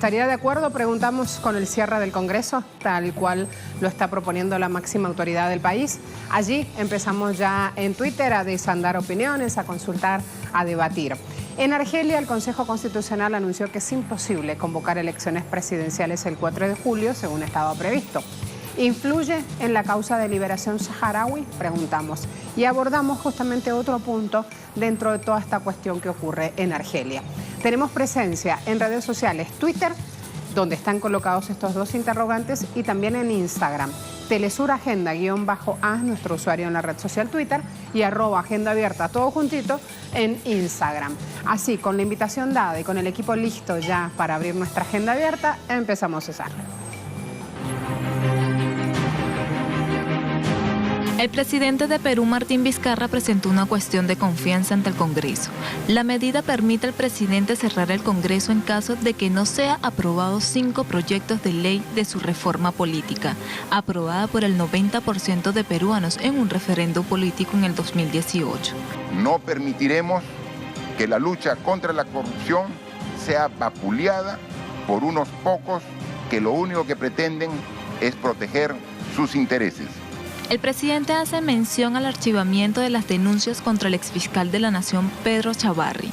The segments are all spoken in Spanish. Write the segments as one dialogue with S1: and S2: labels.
S1: ¿Estaría de acuerdo, preguntamos, con el cierre del Congreso, tal cual lo está proponiendo la máxima autoridad del país? Allí empezamos ya en Twitter a desandar opiniones, a consultar, a debatir. En Argelia, el Consejo Constitucional anunció que es imposible convocar elecciones presidenciales el 4 de julio, según estaba previsto. ¿Influye en la causa de liberación saharaui? Preguntamos. Y abordamos justamente otro punto dentro de toda esta cuestión que ocurre en Argelia. Tenemos presencia en redes sociales, Twitter, donde están colocados estos dos interrogantes, y también en Instagram. Telesur Agenda_A, nuestro usuario en la red social Twitter, y @agendaabierta, todo juntito, en Instagram. Así, con la invitación dada y con el equipo listo ya para abrir nuestra agenda abierta, empezamos, César.
S2: El presidente de Perú, Martín Vizcarra, presentó una cuestión de confianza ante el Congreso. La medida permite al presidente cerrar el Congreso en caso de que no sea aprobados 5 proyectos de ley de su reforma política, aprobada por el 90% de peruanos en un referéndum político en el 2018.
S3: No permitiremos que la lucha contra la corrupción sea vapuleada por unos pocos que lo único que pretenden es proteger sus intereses.
S2: El presidente hace mención al archivamiento de las denuncias contra el exfiscal de la Nación, Pedro Chavarri,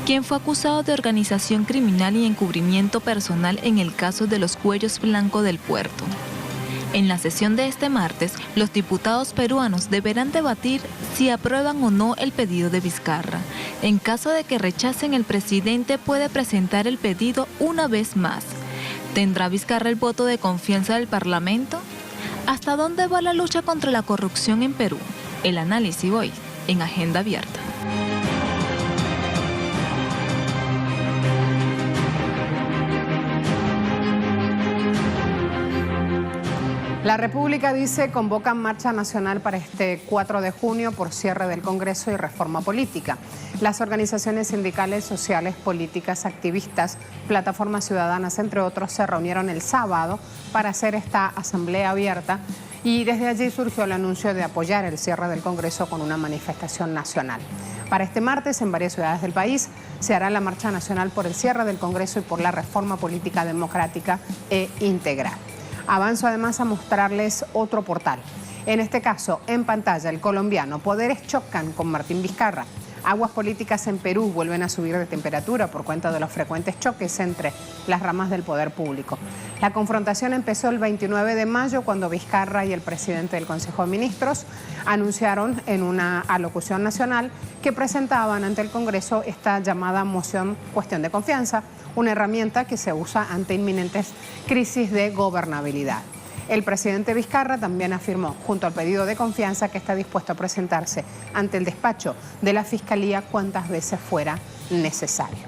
S2: quien fue acusado de organización criminal y encubrimiento personal en el caso de los cuellos blancos del puerto. En la sesión de este martes, los diputados peruanos deberán debatir si aprueban o no el pedido de Vizcarra. En caso de que rechacen, el presidente puede presentar el pedido una vez más. ¿Tendrá Vizcarra el voto de confianza del Parlamento? ¿Hasta dónde va la lucha contra la corrupción en Perú? El análisis hoy en Agenda Abierta.
S1: La República dice convocan marcha nacional para este 4 de junio por cierre del Congreso y reforma política. Las organizaciones sindicales, sociales, políticas, activistas, plataformas ciudadanas, entre otros, se reunieron el sábado para hacer esta asamblea abierta, y desde allí surgió el anuncio de apoyar el cierre del Congreso con una manifestación nacional. Para este martes, en varias ciudades del país, se hará la marcha nacional por el cierre del Congreso y por la reforma política democrática e integral. Avanzo además a mostrarles otro portal. En este caso, en pantalla, el colombiano. Poderes chocan con Martín Vizcarra. Aguas políticas en Perú vuelven a subir de temperatura por cuenta de los frecuentes choques entre las ramas del poder público. La confrontación empezó el 29 de mayo cuando Vizcarra y el presidente del Consejo de Ministros anunciaron en una alocución nacional que presentaban ante el Congreso esta llamada moción cuestión de confianza, una herramienta que se usa ante inminentes crisis de gobernabilidad. El presidente Vizcarra también afirmó, junto al pedido de confianza, que está dispuesto a presentarse ante el despacho de la Fiscalía cuantas veces fuera necesario.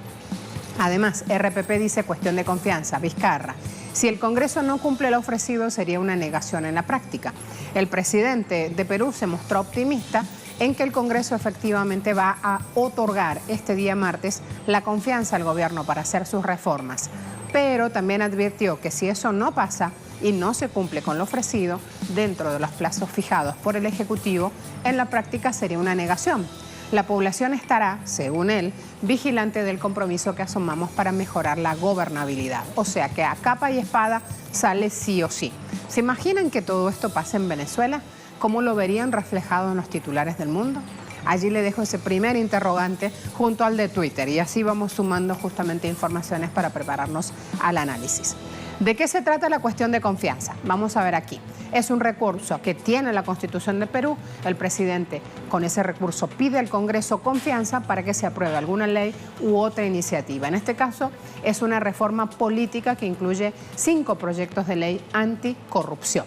S1: Además, RPP dice cuestión de confianza, Vizcarra. Si el Congreso no cumple lo ofrecido, sería una negación en la práctica. El presidente de Perú se mostró optimista en que el Congreso efectivamente va a otorgar este día martes la confianza al gobierno para hacer sus reformas. Pero también advirtió que si eso no pasa y no se cumple con lo ofrecido dentro de los plazos fijados por el Ejecutivo, en la práctica sería una negación. La población estará, según él, vigilante del compromiso que asumamos para mejorar la gobernabilidad. O sea que a capa y espada sale sí o sí. ¿Se imaginan que todo esto pase en Venezuela? ¿Cómo lo verían reflejado en los titulares del mundo? Allí le dejo ese primer interrogante junto al de Twitter, y así vamos sumando justamente informaciones para prepararnos al análisis. ¿De qué se trata la cuestión de confianza? Vamos a ver aquí. Es un recurso que tiene la Constitución de Perú. El presidente con ese recurso pide al Congreso confianza para que se apruebe alguna ley u otra iniciativa. En este caso es una reforma política que incluye 5 proyectos de ley anticorrupción.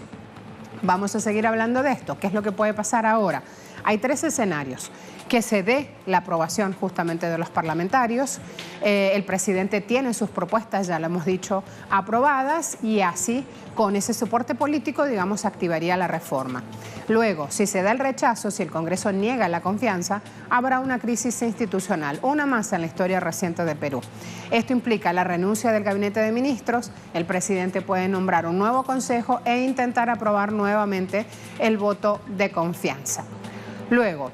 S1: Vamos a seguir hablando de esto. ¿Qué es lo que puede pasar ahora? Hay 3 escenarios. Que se dé la aprobación justamente de los parlamentarios. El presidente tiene sus propuestas, ya lo hemos dicho, aprobadas, y así, con ese soporte político, digamos, activaría la reforma. Luego, si se da el rechazo, si el Congreso niega la confianza, habrá una crisis institucional, una más en la historia reciente de Perú. Esto implica la renuncia del gabinete de ministros, el presidente puede nombrar un nuevo consejo e intentar aprobar nuevamente el voto de confianza. Luego,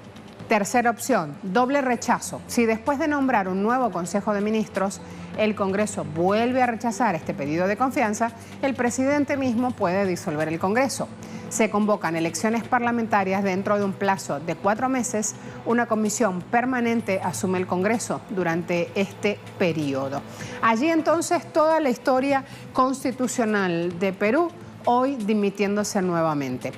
S1: Tercera opción, doble rechazo. Si después de nombrar un nuevo Consejo de Ministros, el Congreso vuelve a rechazar este pedido de confianza, el presidente mismo puede disolver el Congreso. Se convocan elecciones parlamentarias dentro de un plazo de 4 meses. Una comisión permanente asume el Congreso durante este periodo. Allí entonces toda la historia constitucional de Perú, hoy dimitiéndose nuevamente.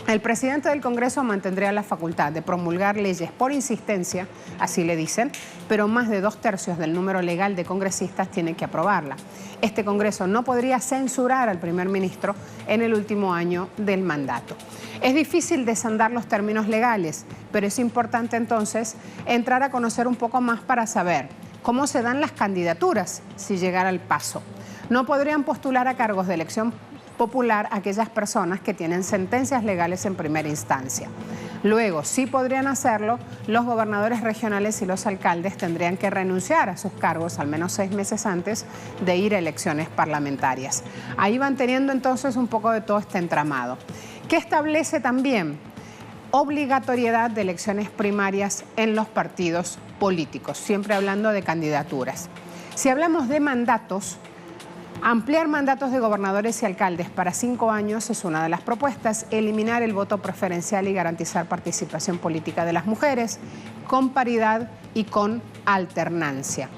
S1: El presidente del Congreso mantendría la facultad de promulgar leyes por insistencia, así le dicen, pero más de 2/3 del número legal de congresistas tienen que aprobarla. Este Congreso no podría censurar al primer ministro en el último año del mandato. Es difícil desandar los términos legales, pero es importante entonces entrar a conocer un poco más para saber cómo se dan las candidaturas si llegara el paso. No podrían postular a cargos de elección popular aquellas personas que tienen sentencias legales en primera instancia. Luego, sí podrían hacerlo, los gobernadores regionales y los alcaldes tendrían que renunciar a sus cargos al menos 6 meses antes de ir a elecciones parlamentarias. Ahí van teniendo entonces un poco de todo este entramado. ¿Qué establece también? Obligatoriedad de elecciones primarias en los partidos políticos, siempre hablando de candidaturas. Si hablamos de mandatos, ampliar mandatos de gobernadores y alcaldes para 5 años es una de las propuestas, eliminar el voto preferencial y garantizar participación política de las mujeres con paridad y con alternancia.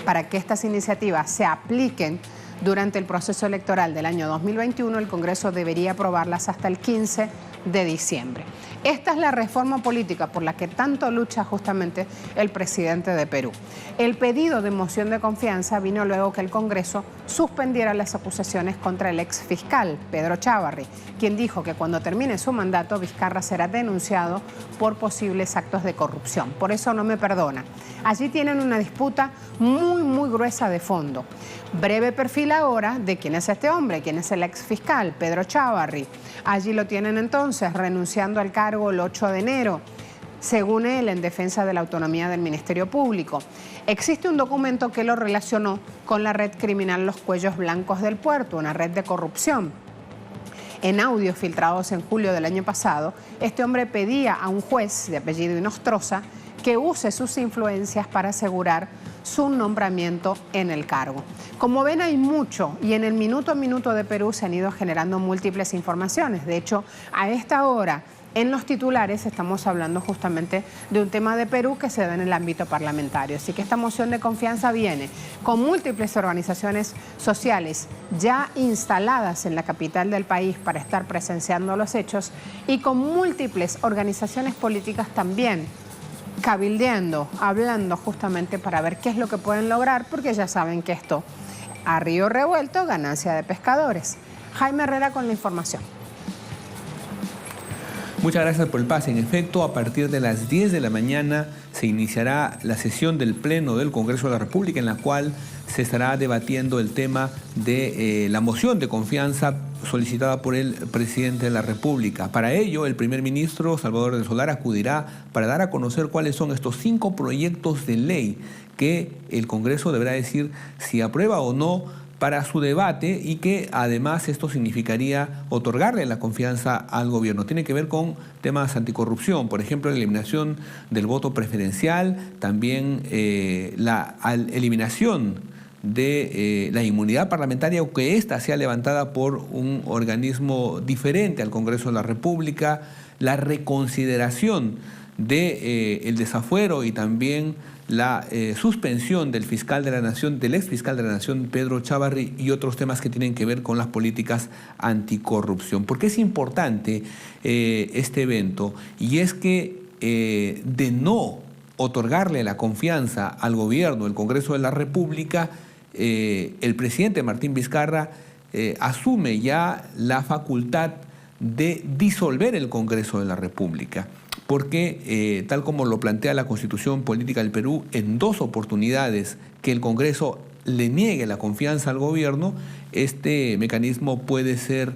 S1: Para que estas iniciativas se apliquen durante el proceso electoral del año 2021, el Congreso debería aprobarlas hasta el 15 de diciembre. Esta es la reforma política por la que tanto lucha justamente el presidente de Perú. El pedido de moción de confianza vino luego que el Congreso suspendiera las acusaciones contra el exfiscal Pedro Chávarri, quien dijo que cuando termine su mandato Vizcarra será denunciado por posibles actos de corrupción. Por eso no me perdona. Allí tienen una disputa muy gruesa de fondo. Breve perfil ahora de quién es este hombre, quién es el exfiscal Pedro Chávarri. Allí lo tienen entonces renunciando al cargo el 8 de enero, según él, en defensa de la autonomía del Ministerio Público. Existe un documento que lo relacionó con la red criminal Los Cuellos Blancos del Puerto, una red de corrupción. En audios filtrados en julio del año pasado, este hombre pedía a un juez de apellido Inostroza que use sus influencias para asegurar su nombramiento en el cargo. Como ven, hay mucho y en el minuto a minuto de Perú se han ido generando múltiples informaciones. De hecho, a esta hora, en los titulares estamos hablando justamente de un tema de Perú que se da en el ámbito parlamentario. Así que esta moción de confianza viene con múltiples organizaciones sociales ya instaladas en la capital del país para estar presenciando los hechos y con múltiples organizaciones políticas también cabildeando, hablando justamente para ver qué es lo que pueden lograr, porque ya saben que esto, a río revuelto, ganancia de pescadores. Jaime Herrera con la información.
S4: Muchas gracias por el pase. En efecto, a partir de las 10 de la mañana se iniciará la sesión del Pleno del Congreso de la República, en la cual se estará debatiendo el tema de la moción de confianza solicitada por el presidente de la República. Para ello, el primer ministro Salvador del Solar acudirá para dar a conocer cuáles son estos 5 proyectos de ley que el Congreso deberá decir si aprueba o no para su debate, y que además esto significaría otorgarle la confianza al gobierno. Tiene que ver con temas anticorrupción, por ejemplo, la eliminación del voto preferencial, también la eliminación de la inmunidad parlamentaria, o que ésta sea levantada por un organismo diferente al Congreso de la República, la reconsideración de el desafuero y también la suspensión del fiscal de la Nación, del exfiscal de la Nación, Pedro Chávarri, y otros temas que tienen que ver con las políticas anticorrupción. ¿Por qué es importante este evento? Y es que de no otorgarle la confianza al gobierno, el Congreso de la República, el presidente Martín Vizcarra asume ya la facultad de disolver el Congreso de la República, porque tal como lo plantea la Constitución Política del Perú, en 2 oportunidades que el Congreso le niegue la confianza al gobierno, este mecanismo puede ser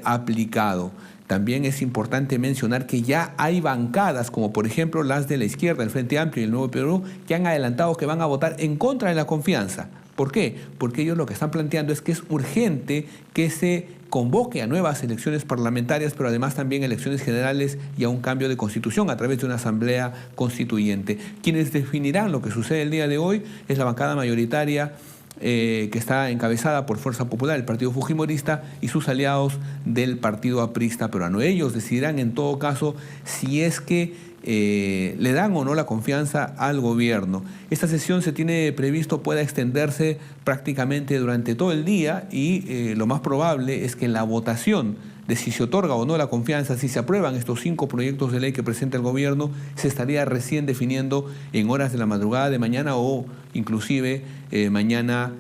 S4: aplicado. También es importante mencionar que ya hay bancadas, como por ejemplo las de la izquierda, el Frente Amplio y el Nuevo Perú, que han adelantado que van a votar en contra de la confianza. ¿Por qué? Porque ellos lo que están planteando es que es urgente que se convoque a nuevas elecciones parlamentarias, pero además también elecciones generales y a un cambio de constitución a través de una asamblea constituyente. Quienes definirán lo que sucede el día de hoy es la bancada mayoritaria que está encabezada por Fuerza Popular, el partido fujimorista, y sus aliados del partido aprista peruano. Ellos decidirán en todo caso si es que le dan o no la confianza al gobierno. Esta sesión se tiene previsto pueda extenderse prácticamente durante todo el día y lo más probable es que la votación de si se otorga o no la confianza, si se aprueban estos 5 proyectos de ley que presenta el gobierno, se estaría recién definiendo en horas de la madrugada de mañana o inclusive mañana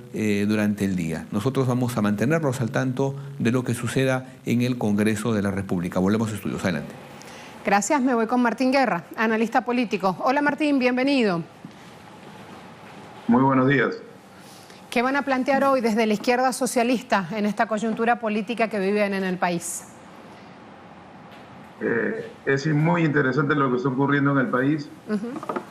S4: durante el día. Nosotros vamos a mantenerlos al tanto de lo que suceda en el Congreso de la República. Volvemos a estudios. Adelante.
S1: Gracias, me voy con Martín Guerra, analista político. Hola Martín, bienvenido.
S5: Muy buenos días.
S1: ¿Qué van a plantear hoy desde la izquierda socialista en esta coyuntura política que viven en el país?
S5: Es muy interesante lo que está ocurriendo en el país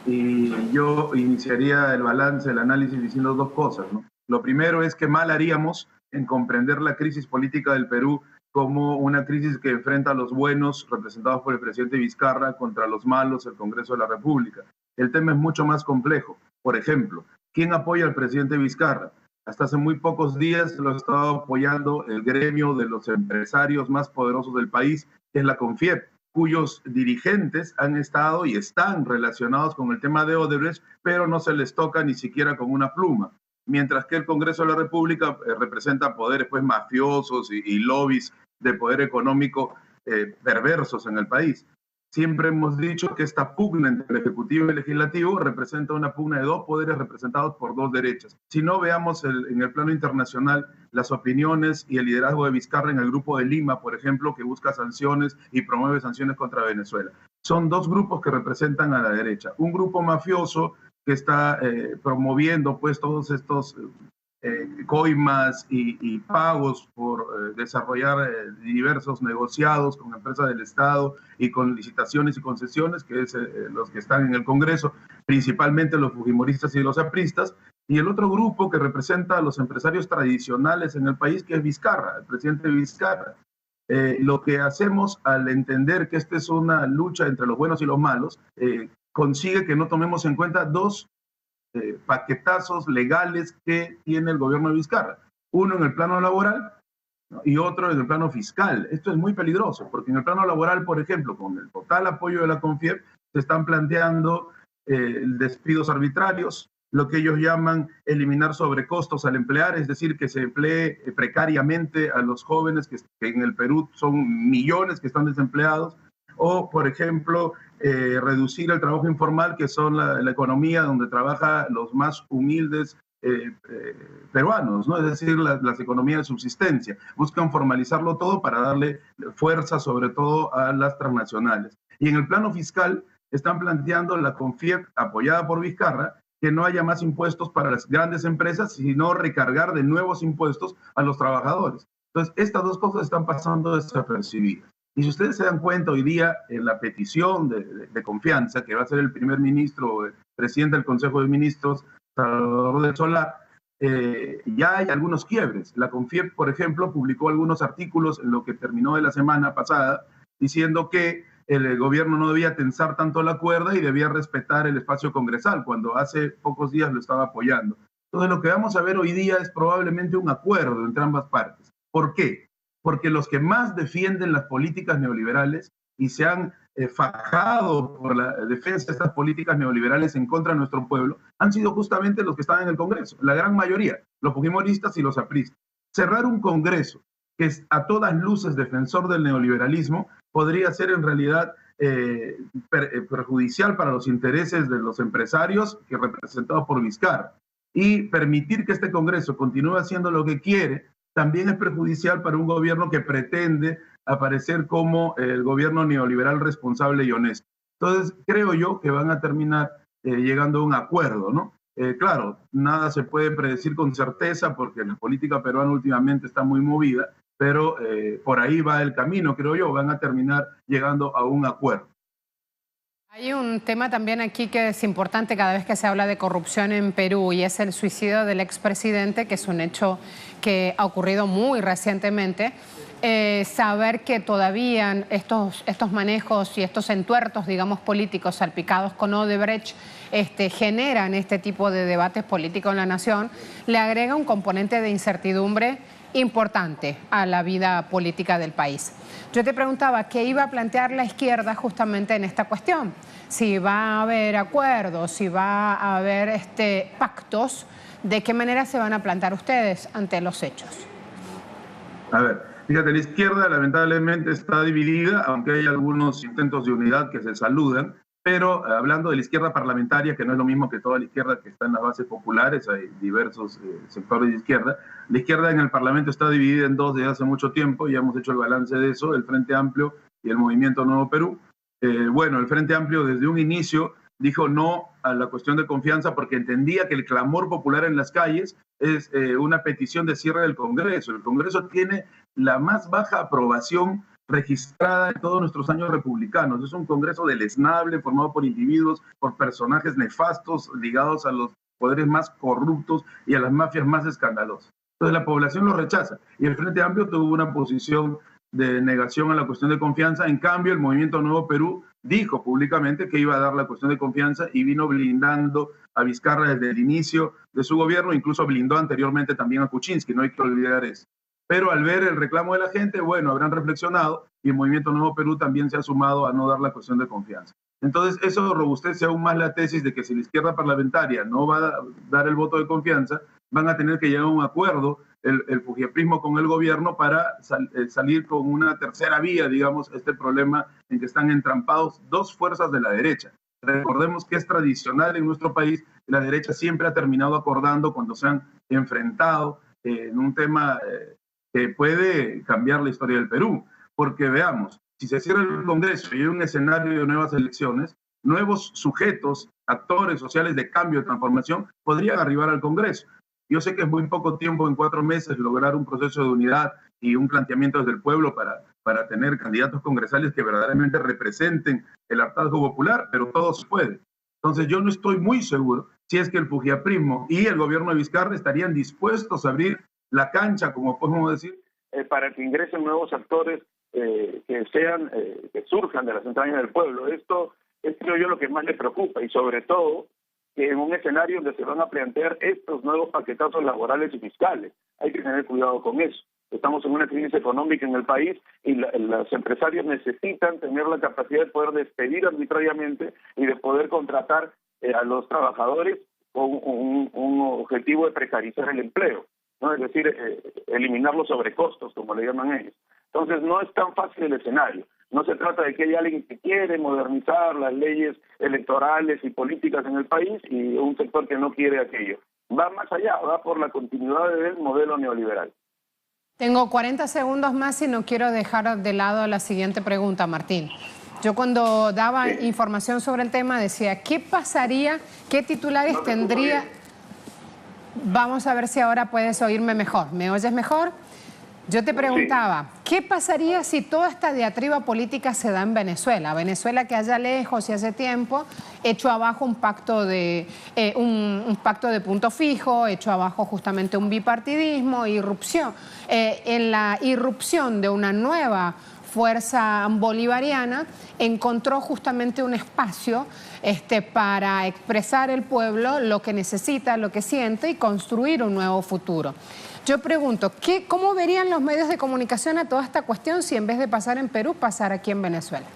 S5: y yo iniciaría el balance, el análisis diciendo 2 cosas, ¿no? Lo primero es que mal haríamos en comprender la crisis política del Perú como una crisis que enfrenta a los buenos, representados por el presidente Vizcarra, contra los malos, el Congreso de la República. El tema es mucho más complejo. Por ejemplo, ¿quién apoya al presidente Vizcarra? Hasta hace muy pocos días lo ha estado apoyando el gremio de los empresarios más poderosos del país, que es la CONFIEP, cuyos dirigentes han estado y están relacionados con el tema de Odebrecht, pero no se les toca ni siquiera con una pluma. Mientras que el Congreso de la República representa poderes pues, mafiosos y lobbies de poder económico perversos en el país. Siempre hemos dicho que esta pugna entre el Ejecutivo y el Legislativo representa una pugna de 2 poderes representados por 2 derechas. Si no, veamos en el plano internacional las opiniones y el liderazgo de Vizcarra en el Grupo de Lima, por ejemplo, que busca sanciones y promueve sanciones contra Venezuela. Son 2 grupos que representan a la derecha. Un grupo mafioso que está promoviendo pues todos estos coimas y pagos por desarrollar diversos negociados con empresas del Estado y con licitaciones y concesiones, que es los que están en el Congreso, principalmente los fujimoristas y los apristas, y el otro grupo que representa a los empresarios tradicionales en el país, que es Vizcarra, el presidente Vizcarra. Lo que hacemos al entender que esta es una lucha entre los buenos y los malos, consigue que no tomemos en cuenta 2 paquetazos legales que tiene el gobierno de Vizcarra. Uno en el plano laboral, ¿no? Y otro en el plano fiscal. Esto es muy peligroso, porque en el plano laboral, por ejemplo, con el total apoyo de la CONFIEP, se están planteando despidos arbitrarios, lo que ellos llaman eliminar sobrecostos al emplear, es decir, que se emplee precariamente a los jóvenes, que en el Perú son millones que están desempleados, o, por ejemplo, reducir el trabajo informal, que son la economía donde trabajan los más humildes peruanos, ¿no? Es decir, las economías de subsistencia. Buscan formalizarlo todo para darle fuerza, sobre todo, a las transnacionales. Y en el plano fiscal están planteando la CONFIEP, apoyada por Vizcarra, que no haya más impuestos para las grandes empresas, sino recargar de nuevos impuestos a los trabajadores. Entonces, estas 2 cosas están pasando desapercibidas. Y si ustedes se dan cuenta hoy día en la petición de confianza que va a ser el primer ministro, el presidente del Consejo de Ministros, Salvador del Solar, ya hay algunos quiebres. La CONFIEP, por ejemplo, publicó algunos artículos en lo que terminó de la semana pasada, diciendo que el gobierno no debía tensar tanto la cuerda y debía respetar el espacio congresal, cuando hace pocos días lo estaba apoyando. Entonces, lo que vamos a ver hoy día es probablemente un acuerdo entre ambas partes. ¿Por qué? Porque los que más defienden las políticas neoliberales y se han fajado por la defensa de estas políticas neoliberales en contra de nuestro pueblo han sido justamente los que están en el Congreso, la gran mayoría, los fujimoristas y los apristas. Cerrar un Congreso que es a todas luces defensor del neoliberalismo podría ser en realidad perjudicial para los intereses de los empresarios, que representados por Vizcarra. Y permitir que este Congreso continúe haciendo lo que quiere también es perjudicial para un gobierno que pretende aparecer como el gobierno neoliberal responsable y honesto. Entonces, creo yo que van a terminar llegando a un acuerdo, ¿no? Claro, nada se puede predecir con certeza porque la política peruana últimamente está muy movida, pero por ahí va el camino, creo yo, van a terminar llegando a un acuerdo.
S1: Hay un tema también aquí que es importante cada vez que se habla de corrupción en Perú y es el suicidio del expresidente, que es un hecho que ha ocurrido muy recientemente. Saber que todavía estos manejos y estos entuertos, digamos, políticos salpicados con Odebrecht generan este tipo de debates políticos en la nación, le agrega un componente de incertidumbre importante a la vida política del país. Yo te preguntaba qué iba a plantear la izquierda justamente en esta cuestión, si va a haber acuerdos, si va a haber pactos, de qué manera se van a plantar ustedes ante los hechos.
S5: A ver, fíjate, la izquierda lamentablemente está dividida, aunque hay algunos intentos de unidad que se saludan, pero hablando de la izquierda parlamentaria, que no es lo mismo que toda la izquierda que está en las bases populares, hay diversos sectores de izquierda. La izquierda en el Parlamento está dividida en dos desde hace mucho tiempo, ya hemos hecho el balance de eso, el Frente Amplio y el Movimiento Nuevo Perú. Bueno, el Frente Amplio desde un inicio dijo no a la cuestión de confianza porque entendía que el clamor popular en las calles es una petición de cierre del Congreso. El Congreso tiene la más baja aprobación registrada en todos nuestros años republicanos. Es un Congreso deleznable, formado por individuos, por personajes nefastos ligados a los poderes más corruptos y a las mafias más escandalosas. Entonces la población lo rechaza y el Frente Amplio tuvo una posición de negación a la cuestión de confianza. En cambio, el Movimiento Nuevo Perú dijo públicamente que iba a dar la cuestión de confianza y vino blindando a Vizcarra desde el inicio de su gobierno, incluso blindó anteriormente también a Kuczynski, no hay que olvidar eso. Pero al ver el reclamo de la gente, bueno, habrán reflexionado y el Movimiento Nuevo Perú también se ha sumado a no dar la cuestión de confianza. Entonces, eso robustece aún más la tesis de que si la izquierda parlamentaria no va a dar el voto de confianza, van a tener que llegar a un acuerdo el fujiaprismo con el gobierno para salir con una tercera vía, digamos, este problema en que están entrampados dos fuerzas de la derecha. Recordemos que es tradicional en nuestro país, la derecha siempre ha terminado acordando cuando se han enfrentado en un tema que puede cambiar la historia del Perú. Porque veamos, si se cierra el Congreso y hay un escenario de nuevas elecciones, nuevos sujetos, actores sociales de cambio, de transformación, podrían arribar al Congreso. Yo sé que es muy poco tiempo, en 4 meses, lograr un proceso de unidad y un planteamiento desde el pueblo para tener candidatos congresales que verdaderamente representen el hartazgo popular, pero todo se puede. Entonces yo no estoy muy seguro si es que el fujiaprismo y el gobierno de Vizcarra estarían dispuestos a abrir la cancha, como podemos decir, para que ingresen nuevos actores que surjan de las entrañas del pueblo. Esto es, creo yo, lo que más les preocupa y sobre todo que en un escenario donde se van a plantear estos nuevos paquetazos laborales y fiscales. Hay que tener cuidado con eso. Estamos en una crisis económica en el país y los empresarios necesitan tener la capacidad de poder despedir arbitrariamente y de poder contratar a los trabajadores con un objetivo de precarizar el empleo, ¿no? Es decir, eliminar los sobrecostos, como le llaman ellos. Entonces no es tan fácil el escenario. No se trata de que haya alguien que quiere modernizar las leyes electorales y políticas en el país y un sector que no quiere aquello. Va más allá, va por la continuidad del modelo neoliberal.
S1: Tengo 40 segundos más y no quiero dejar de lado la siguiente pregunta, Martín. Yo cuando daba información sobre el tema decía, ¿qué pasaría? ¿Qué titulares tendría? Vamos a ver si ahora puedes oírme mejor. ¿Me oyes mejor? Yo te preguntaba, ¿qué pasaría si toda esta diatriba política se da en Venezuela? Venezuela que allá lejos y hace tiempo echó abajo un pacto de punto fijo, echó abajo justamente un bipartidismo, irrupción. En la irrupción de una nueva fuerza bolivariana encontró justamente un espacio para expresar el pueblo lo que necesita, lo que siente y construir un nuevo futuro. Yo pregunto, ¿cómo verían los medios de comunicación a toda esta cuestión si en vez de pasar en Perú, pasara aquí en Venezuela?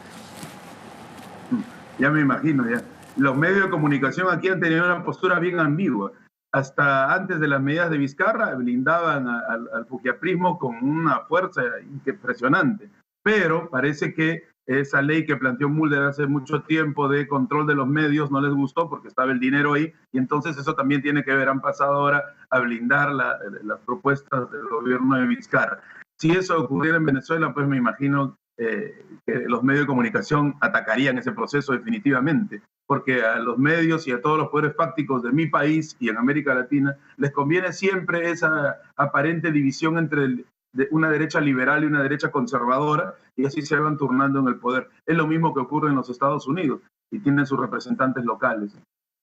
S5: Ya me imagino, ya. Los medios de comunicación aquí han tenido una postura bien ambigua. Hasta antes de las medidas de Vizcarra blindaban al fujiaprismo con una fuerza impresionante. Pero parece que esa ley que planteó Mulder hace mucho tiempo de control de los medios no les gustó porque estaba el dinero ahí y entonces eso también tiene que ver, han pasado ahora a blindar las propuestas del gobierno de Vizcarra. Si eso ocurriera en Venezuela, pues me imagino que los medios de comunicación atacarían ese proceso definitivamente, porque a los medios y a todos los poderes fácticos de mi país y en América Latina les conviene siempre esa aparente división entre una derecha liberal y una derecha conservadora, y así se van turnando en el poder. Es lo mismo que ocurre en los Estados Unidos, y tienen sus representantes locales.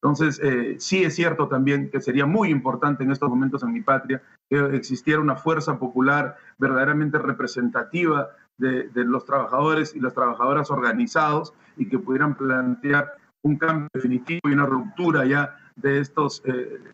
S5: Entonces, sí es cierto también que sería muy importante en estos momentos en mi patria que existiera una fuerza popular verdaderamente representativa de los trabajadores y las trabajadoras organizados, y que pudieran plantear un cambio definitivo y una ruptura ya de estos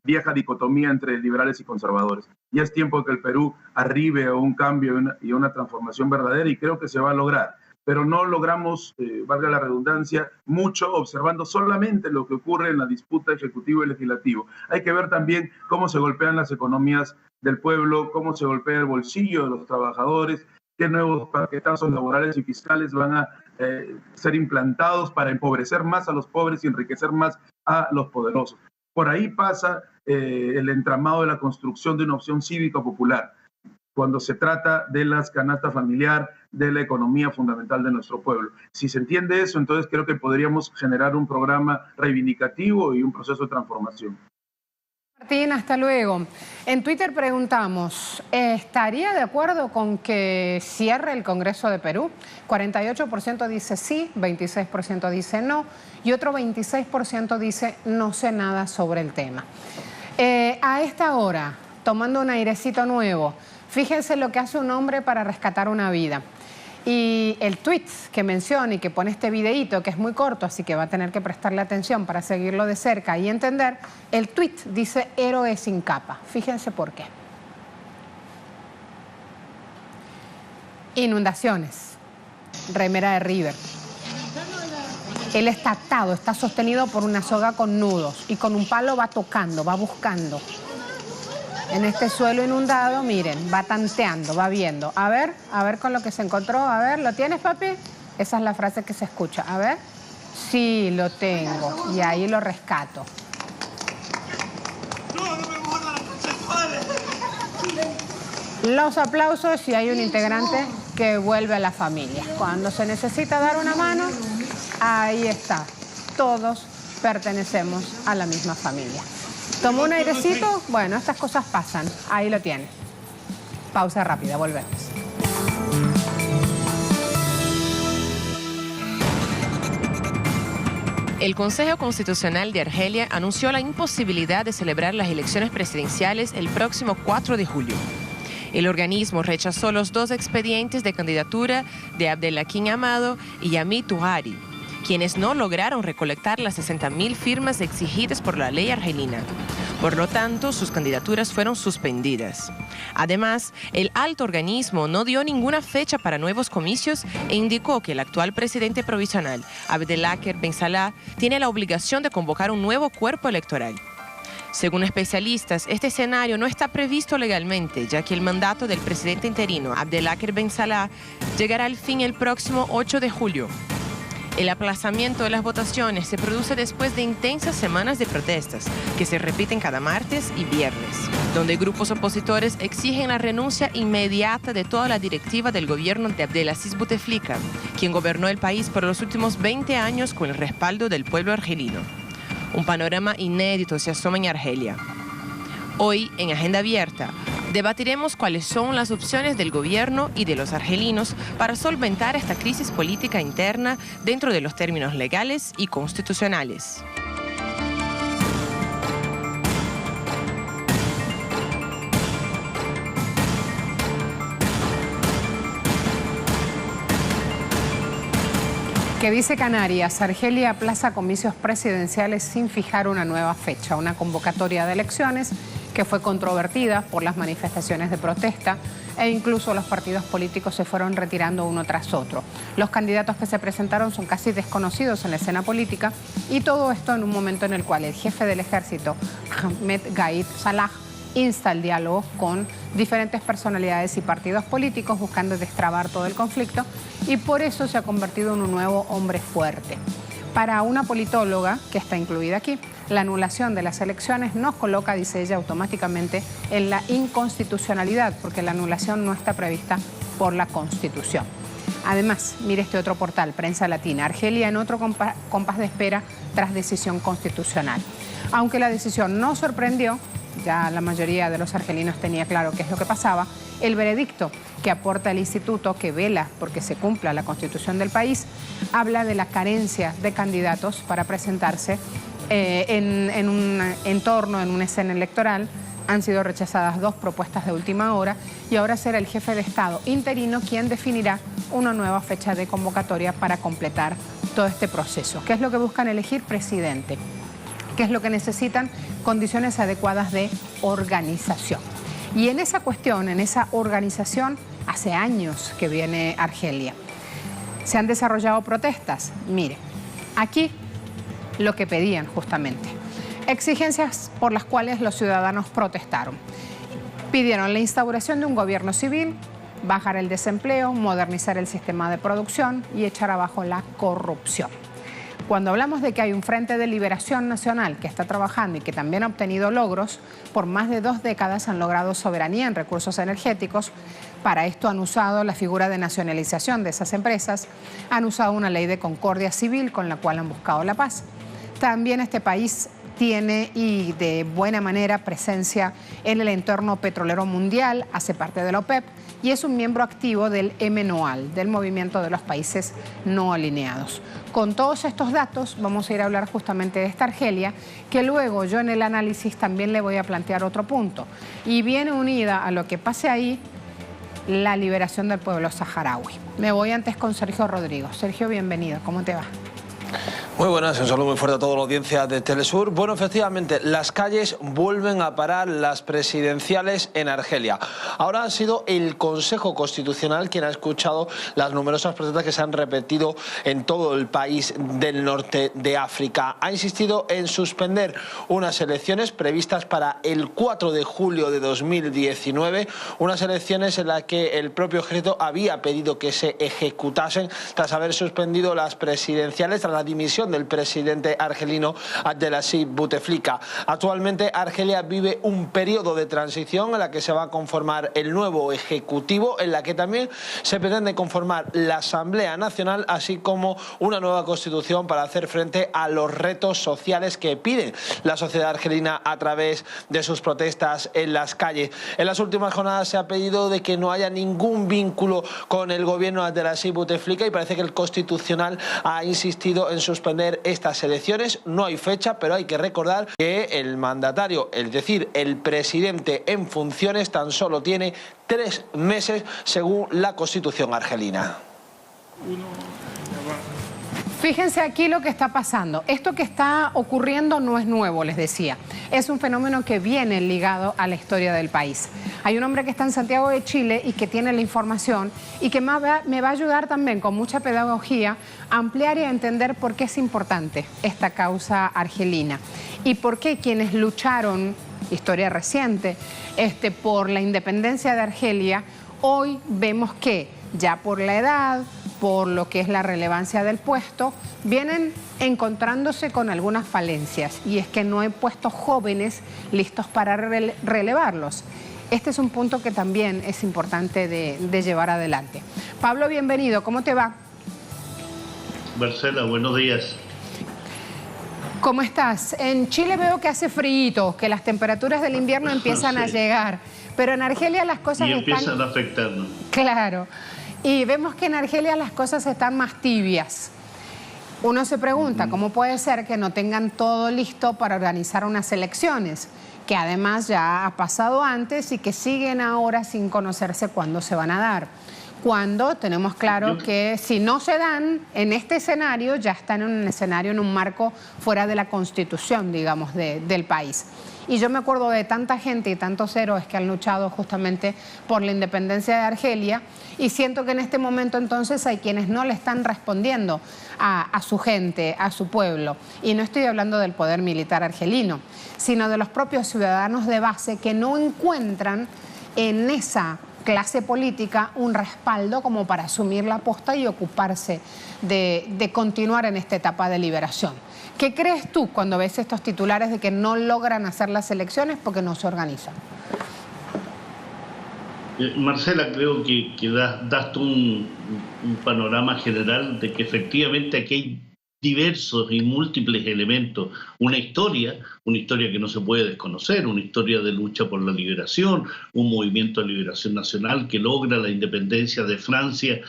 S5: vieja dicotomía entre liberales y conservadores. Ya es tiempo que el Perú arribe a un cambio y una transformación verdadera, y creo que se va a lograr. Pero no logramos, valga la redundancia, mucho observando solamente lo que ocurre en la disputa ejecutivo y legislativo. Hay que ver también cómo se golpean las economías del pueblo, cómo se golpea el bolsillo de los trabajadores, qué nuevos paquetazos laborales y fiscales van a ser implantados para empobrecer más a los pobres y enriquecer más a los poderosos. Por ahí pasa el entramado de la construcción de una opción cívica popular, cuando se trata de las canastas familiar, de la economía fundamental de nuestro pueblo. Si se entiende eso, entonces creo que podríamos generar un programa reivindicativo y un proceso de transformación.
S1: Martín, hasta luego. En Twitter preguntamos, ¿estaría de acuerdo con que cierre el Congreso de Perú? 48% dice sí, 26% dice no, y otro 26% dice no sé nada sobre el tema. A esta hora, tomando un airecito nuevo, fíjense lo que hace un hombre para rescatar una vida. Y el tweet que menciona y que pone este videíto, que es muy corto, así que va a tener que prestarle atención para seguirlo de cerca y entender, el tweet dice héroe sin capa. Fíjense por qué. Inundaciones. Remera de River. Él está atado, está sostenido por una soga con nudos y con un palo va tocando, va buscando. En este suelo inundado, miren, va tanteando, va viendo. A ver con lo que se encontró. A ver, ¿lo tienes, papi? Esa es la frase que se escucha. A ver. Sí, lo tengo. Y ahí lo rescato. Los aplausos y hay un integrante que vuelve a la familia. Cuando se necesita dar una mano, ahí está. Todos pertenecemos a la misma familia. ¿Tomó un airecito? Bueno, estas cosas pasan. Ahí lo tiene. Pausa rápida, volvemos.
S6: El Consejo Constitucional de Argelia anunció la imposibilidad de celebrar las elecciones presidenciales el próximo 4 de julio. El organismo rechazó los 2 expedientes de candidatura de Abdelhakim Amado y Yamit Touhari, quienes no lograron recolectar las 60.000 firmas exigidas por la ley argelina. Por lo tanto, sus candidaturas fueron suspendidas. Además, el alto organismo no dio ninguna fecha para nuevos comicios e indicó que el actual presidente provisional, Abdelkader Ben Salah, tiene la obligación de convocar un nuevo cuerpo electoral. Según especialistas, este escenario no está previsto legalmente, ya que el mandato del presidente interino, Abdelkader Ben Salah, llegará al fin el próximo 8 de julio. El aplazamiento de las votaciones se produce después de intensas semanas de protestas, que se repiten cada martes y viernes, donde grupos opositores exigen la renuncia inmediata de toda la directiva del gobierno de Abdelaziz Bouteflika, quien gobernó el país por los últimos 20 años con el respaldo del pueblo argelino. Un panorama inédito se asoma en Argelia. Hoy, en Agenda Abierta, debatiremos cuáles son las opciones del gobierno y de los argelinos para solventar esta crisis política interna dentro de los términos legales y constitucionales.
S1: ¿Qué dice Canarias? Argelia aplaza comicios presidenciales sin fijar una nueva fecha, una convocatoria de elecciones que fue controvertida por las manifestaciones de protesta e incluso los partidos políticos se fueron retirando uno tras otro. Los candidatos que se presentaron son casi desconocidos en la escena política y todo esto en un momento en el cual el jefe del ejército, Ahmed Gaid Salah, insta el diálogo con diferentes personalidades y partidos políticos buscando destrabar todo el conflicto y por eso se ha convertido en un nuevo hombre fuerte. Para una politóloga, que está incluida aquí, la anulación de las elecciones nos coloca, dice ella, automáticamente en la inconstitucionalidad, porque la anulación no está prevista por la Constitución. Además, mire este otro portal, Prensa Latina, Argelia en otro compás de espera tras decisión constitucional. Aunque la decisión no sorprendió, ya la mayoría de los argelinos tenía claro qué es lo que pasaba, el veredicto que aporta el instituto, que vela porque se cumpla la Constitución del país, habla de la carencia de candidatos para presentarse en un entorno, en una escena electoral. Han sido rechazadas 2 propuestas de última hora y ahora será el jefe de Estado interino quien definirá una nueva fecha de convocatoria para completar todo este proceso. ¿Qué es lo que buscan elegir? Presidente. ¿Qué es lo que necesitan? Condiciones adecuadas de organización. Y en esa cuestión, en esa organización, hace años que viene Argelia. ¿Se han desarrollado protestas? Mire, aquí lo que pedían justamente. Exigencias por las cuales los ciudadanos protestaron. Pidieron la instauración de un gobierno civil, bajar el desempleo, modernizar el sistema de producción y echar abajo la corrupción. Cuando hablamos de que hay un Frente de Liberación Nacional que está trabajando y que también ha obtenido logros, por más de 2 décadas han logrado soberanía en recursos energéticos. Para esto han usado la figura de nacionalización de esas empresas, han usado una ley de concordia civil con la cual han buscado la paz. También este país tiene y de buena manera presencia en el entorno petrolero mundial, hace parte de la OPEP y es un miembro activo del MNOAL, del Movimiento de los Países No Alineados. Con todos estos datos vamos a ir a hablar justamente de esta Argelia, que luego yo en el análisis también le voy a plantear otro punto. Y viene unida a lo que pase ahí la liberación del pueblo saharaui. Me voy antes con Sergio Rodrigo. Sergio, bienvenido. ¿Cómo te va?
S7: Muy buenas, un saludo muy fuerte a toda la audiencia de Telesur. Bueno, efectivamente, las calles vuelven a parar las presidenciales en Argelia. Ahora ha sido el Consejo Constitucional quien ha escuchado las numerosas protestas que se han repetido en todo el país del norte de África. Ha insistido en suspender unas elecciones previstas para el 4 de julio de 2019, unas elecciones en las que el propio ejército había pedido que se ejecutasen tras haber suspendido las presidenciales tras la dimisión del presidente argelino Abdelaziz Bouteflika. Actualmente Argelia vive un periodo de transición en la que se va a conformar el nuevo ejecutivo, en la que también se pretende conformar la Asamblea Nacional, así como una nueva constitución para hacer frente a los retos sociales que pide la sociedad argelina a través de sus protestas en las calles. En las últimas jornadas se ha pedido de que no haya ningún vínculo con el gobierno de Abdelaziz Bouteflika y parece que el Constitucional ha insistido en suspender estas elecciones. No hay fecha, pero hay que recordar que el mandatario, es decir, el presidente en funciones, tan solo tiene 3 meses según la Constitución argelina.
S1: Fíjense aquí lo que está pasando. Esto que está ocurriendo no es nuevo, les decía. Es un fenómeno que viene ligado a la historia del país. Hay un hombre que está en Santiago de Chile y que tiene la información y que me va a ayudar también con mucha pedagogía a ampliar y a entender por qué es importante esta causa argelina y por qué quienes lucharon, historia reciente, por la independencia de Argelia, hoy vemos que ya por la edad, por lo que es la relevancia del puesto, vienen encontrándose con algunas falencias y es que no hay puestos jóvenes listos para relevarlos. Este es un punto que también es importante de llevar adelante. Pablo, bienvenido, ¿cómo te va?
S8: Marcela, buenos días.
S1: ¿Cómo estás? En Chile veo que hace frío, que las temperaturas del invierno empiezan a llegar, pero en Argelia las cosas
S8: empiezan a afectarnos.
S1: Claro. Y vemos que en Argelia las cosas están más tibias. Uno se pregunta, ¿cómo puede ser que no tengan todo listo para organizar unas elecciones? Que además ya ha pasado antes y que siguen ahora sin conocerse cuándo se van a dar. Cuando tenemos claro que si no se dan en este escenario, ya están en un escenario, en un marco fuera de la Constitución, digamos, del país. Y yo me acuerdo de tanta gente y tantos héroes que han luchado justamente por la independencia de Argelia y siento que en este momento entonces hay quienes no le están respondiendo a su gente, a su pueblo. Y no estoy hablando del poder militar argelino, sino de los propios ciudadanos de base que no encuentran en esa clase política un respaldo como para asumir la posta y ocuparse de continuar en esta etapa de liberación. ¿Qué crees tú cuando ves estos titulares de que no logran hacer las elecciones porque no se organizan?
S8: Marcela, creo que das tú un panorama general de que efectivamente aquí hay diversos y múltiples elementos. Una historia que no se puede desconocer, una historia de lucha por la liberación, un movimiento de liberación nacional que logra la independencia de Francia,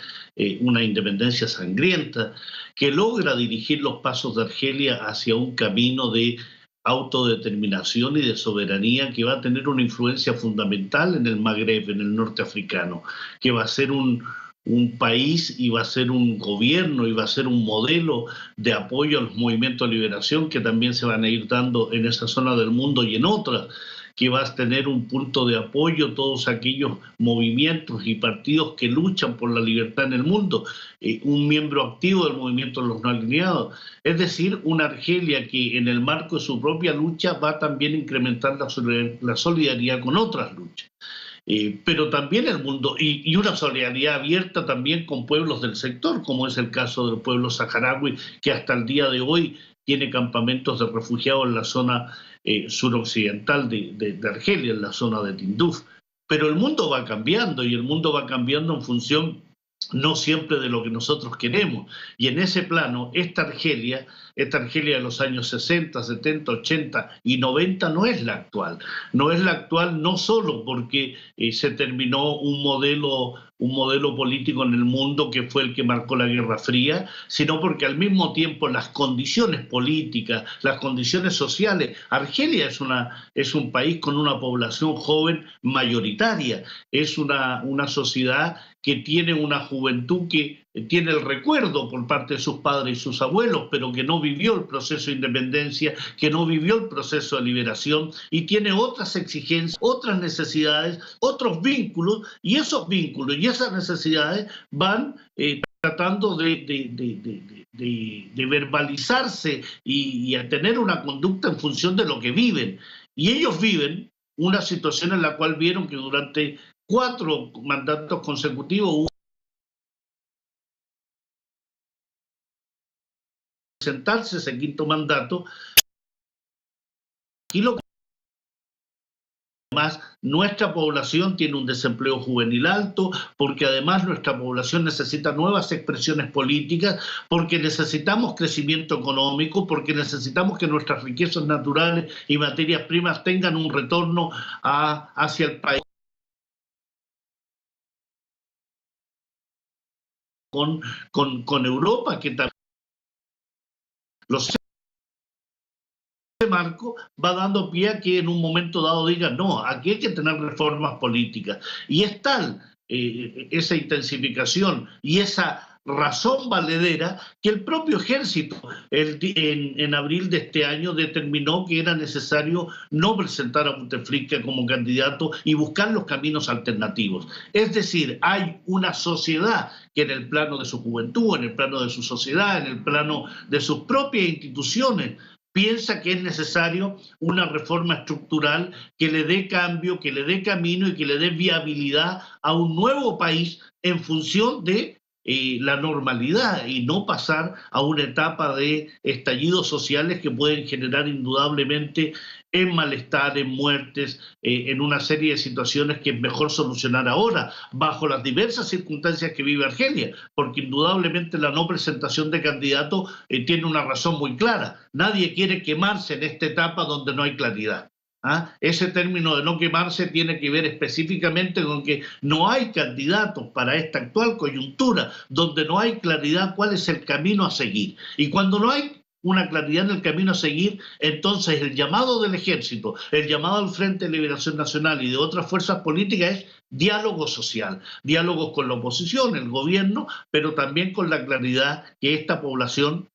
S8: una independencia sangrienta, que logra dirigir los pasos de Argelia hacia un camino de autodeterminación y de soberanía que va a tener una influencia fundamental en el Magreb, en el norte africano, que va a ser un país y va a ser un gobierno y va a ser un modelo de apoyo a los movimientos de liberación que también se van a ir dando en esa zona del mundo y en otras, que va a tener un punto de apoyo todos aquellos movimientos y partidos que luchan por la libertad en el mundo, un miembro activo del movimiento de los no alineados, es decir, una Argelia que en el marco de su propia lucha va también a incrementar la solidaridad con otras luchas. Pero también el mundo, y una solidaridad abierta también con pueblos del sector, como es el caso del pueblo saharaui, que hasta el día de hoy tiene campamentos de refugiados en la zona suroccidental de Argelia, en la zona de Tinduf. Pero el mundo va cambiando, y el mundo va cambiando en función no siempre de lo que nosotros queremos. Y en ese plano, esta Argelia de los años 60, 70, 80 y 90 no es la actual. No es la actual no solo porque se terminó un modelo político en el mundo que fue el que marcó la Guerra Fría, sino porque al mismo tiempo las condiciones políticas, las condiciones sociales, Argelia es un país con una población joven mayoritaria, es una sociedad que tiene una juventud que tiene el recuerdo por parte de sus padres y sus abuelos, pero que no vivió el proceso de independencia, que no vivió el proceso de liberación, y tiene otras exigencias, otras necesidades, otros vínculos, y esos vínculos y esas necesidades van tratando de verbalizarse y a tener una conducta en función de lo que viven. Y ellos viven una situación en la cual vieron que durante 4 mandatos consecutivos hubo presentarse ese quinto mandato. Y lo que además, nuestra población tiene un desempleo juvenil alto, porque además nuestra población necesita nuevas expresiones políticas, porque necesitamos crecimiento económico, porque necesitamos que nuestras riquezas naturales y materias primas tengan un retorno hacia el país. Con Europa, que también ese marco va dando pie a que en un momento dado digan, no, aquí hay que tener reformas políticas. Y es tal esa intensificación y esa razón valedera que el propio ejército en abril de este año determinó que era necesario no presentar a Bouteflika como candidato y buscar los caminos alternativos. Es decir, hay una sociedad que en el plano de su juventud, en el plano de su sociedad, en el plano de sus propias instituciones, piensa que es necesario una reforma estructural que le dé cambio, que le dé camino y que le dé viabilidad a un nuevo país en función de la normalidad y no pasar a una etapa de estallidos sociales que pueden generar indudablemente en malestar, en muertes, en una serie de situaciones que es mejor solucionar ahora, bajo las diversas circunstancias que vive Argelia, porque indudablemente la no presentación de candidato tiene una razón muy clara. Nadie quiere quemarse en esta etapa donde no hay claridad. Ese término de no quemarse tiene que ver específicamente con que no hay candidatos para esta actual coyuntura, donde no hay claridad cuál es el camino a seguir. Y cuando no hay una claridad en el camino a seguir, entonces el llamado del ejército, el llamado al Frente de Liberación Nacional y de otras fuerzas políticas es diálogo social, diálogos con la oposición, el gobierno, pero también con la claridad que esta población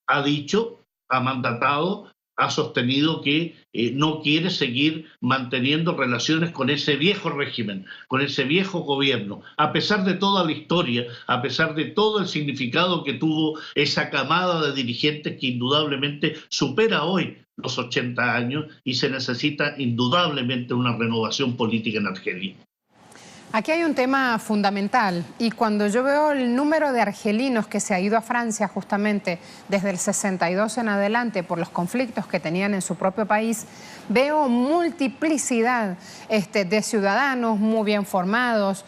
S8: ha dicho, ha mandatado, ha sostenido que no quiere seguir manteniendo relaciones con ese viejo régimen, con ese viejo gobierno, a pesar de toda la historia, a pesar de todo el significado que tuvo esa camada de dirigentes que indudablemente supera hoy los 80 años y se necesita indudablemente una renovación política en Argelia.
S1: Aquí hay un tema fundamental y cuando yo veo el número de argelinos que se ha ido a Francia justamente desde el 62 en adelante por los conflictos que tenían en su propio país, veo multiplicidad de ciudadanos muy bien formados,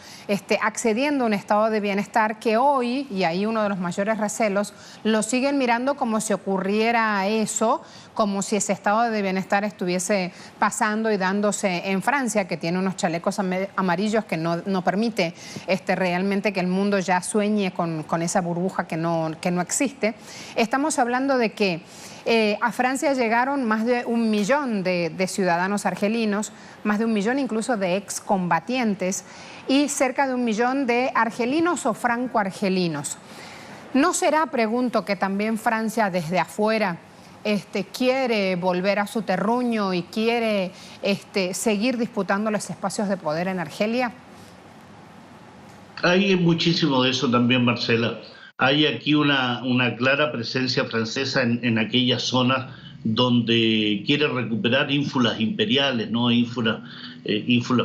S1: accediendo a un estado de bienestar que hoy, y ahí uno de los mayores recelos, lo siguen mirando como si ocurriera eso, como si ese estado de bienestar estuviese pasando y dándose en Francia, que tiene unos chalecos amarillos que no permite realmente que el mundo ya sueñe con esa burbuja que no existe. Estamos hablando de que a Francia llegaron más de 1 millón de ciudadanos argelinos, más de 1 millón incluso de excombatientes y cerca de 1 millón de argelinos o franco-argelinos. ¿No será, pregunto, que también Francia desde afuera quiere volver a su terruño y quiere seguir disputando los espacios de poder en Argelia?
S8: Hay muchísimo de eso también, Marcela. Hay aquí una clara presencia francesa en aquellas zonas donde quiere recuperar ínfulas imperiales, ¿no? ínfulas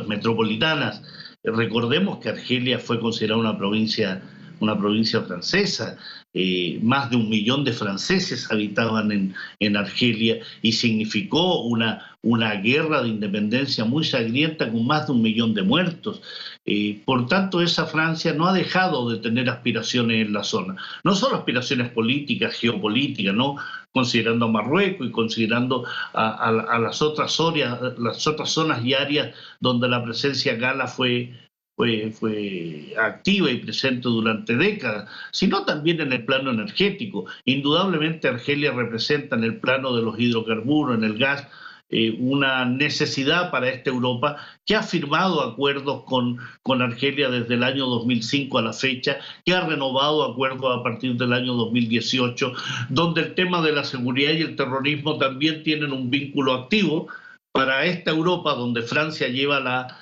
S8: metropolitanas. Recordemos que Argelia fue considerada una provincia francesa. Más de 1 millón de franceses habitaban en Argelia y significó una guerra de independencia muy sangrienta con más de 1 millón de muertos. Por tanto, esa Francia no ha dejado de tener aspiraciones en la zona. No solo aspiraciones políticas, geopolíticas, ¿no? Considerando a Marruecos y considerando a las otras zonas y áreas donde la presencia gala fue activa y presente durante décadas, sino también en el plano energético. Indudablemente Argelia representa en el plano de los hidrocarburos, en el gas, una necesidad para esta Europa que ha firmado acuerdos con Argelia desde el año 2005 a la fecha, que ha renovado acuerdos a partir del año 2018, donde el tema de la seguridad y el terrorismo también tienen un vínculo activo para esta Europa, donde Francia lleva la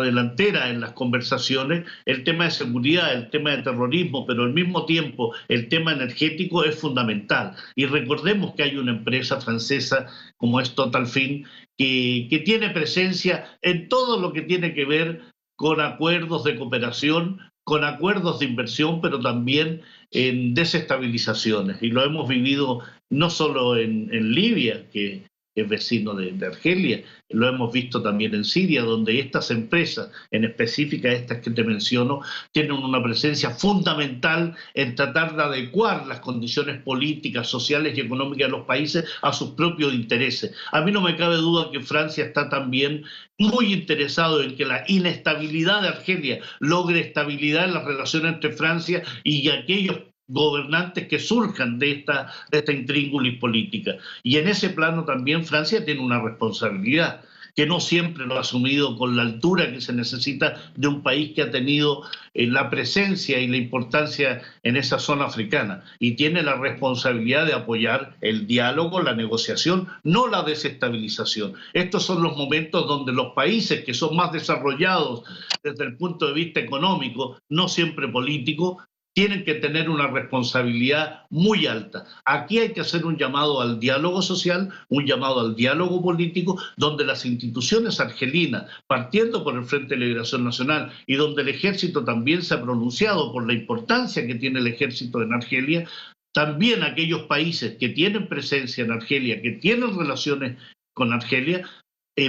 S8: delantera en las conversaciones. El tema de seguridad, el tema de terrorismo, pero al mismo tiempo el tema energético es fundamental. Y recordemos que hay una empresa francesa como es Totalfin que tiene presencia en todo lo que tiene que ver con acuerdos de cooperación, con acuerdos de inversión, pero también en desestabilizaciones. Y lo hemos vivido no solo en Libia, que es vecino de Argelia, lo hemos visto también en Siria, donde estas empresas, en específica estas que te menciono, tienen una presencia fundamental en tratar de adecuar las condiciones políticas, sociales y económicas de los países a sus propios intereses. A mí no me cabe duda que Francia está también muy interesado en que la inestabilidad de Argelia logre estabilidad en las relaciones entre Francia y aquellos gobernantes que surjan de esta intríngulis política. Y en ese plano también Francia tiene una responsabilidad que no siempre lo ha asumido con la altura que se necesita de un país que ha tenido la presencia y la importancia en esa zona africana, y tiene la responsabilidad de apoyar el diálogo, la negociación, no la desestabilización. Estos son los momentos donde los países que son más desarrollados desde el punto de vista económico, no siempre político, tienen que tener una responsabilidad muy alta. Aquí hay que hacer un llamado al diálogo social, un llamado al diálogo político, donde las instituciones argelinas, partiendo por el Frente de Liberación Nacional y donde el ejército también se ha pronunciado por la importancia que tiene el ejército en Argelia, también aquellos países que tienen presencia en Argelia, que tienen relaciones con Argelia,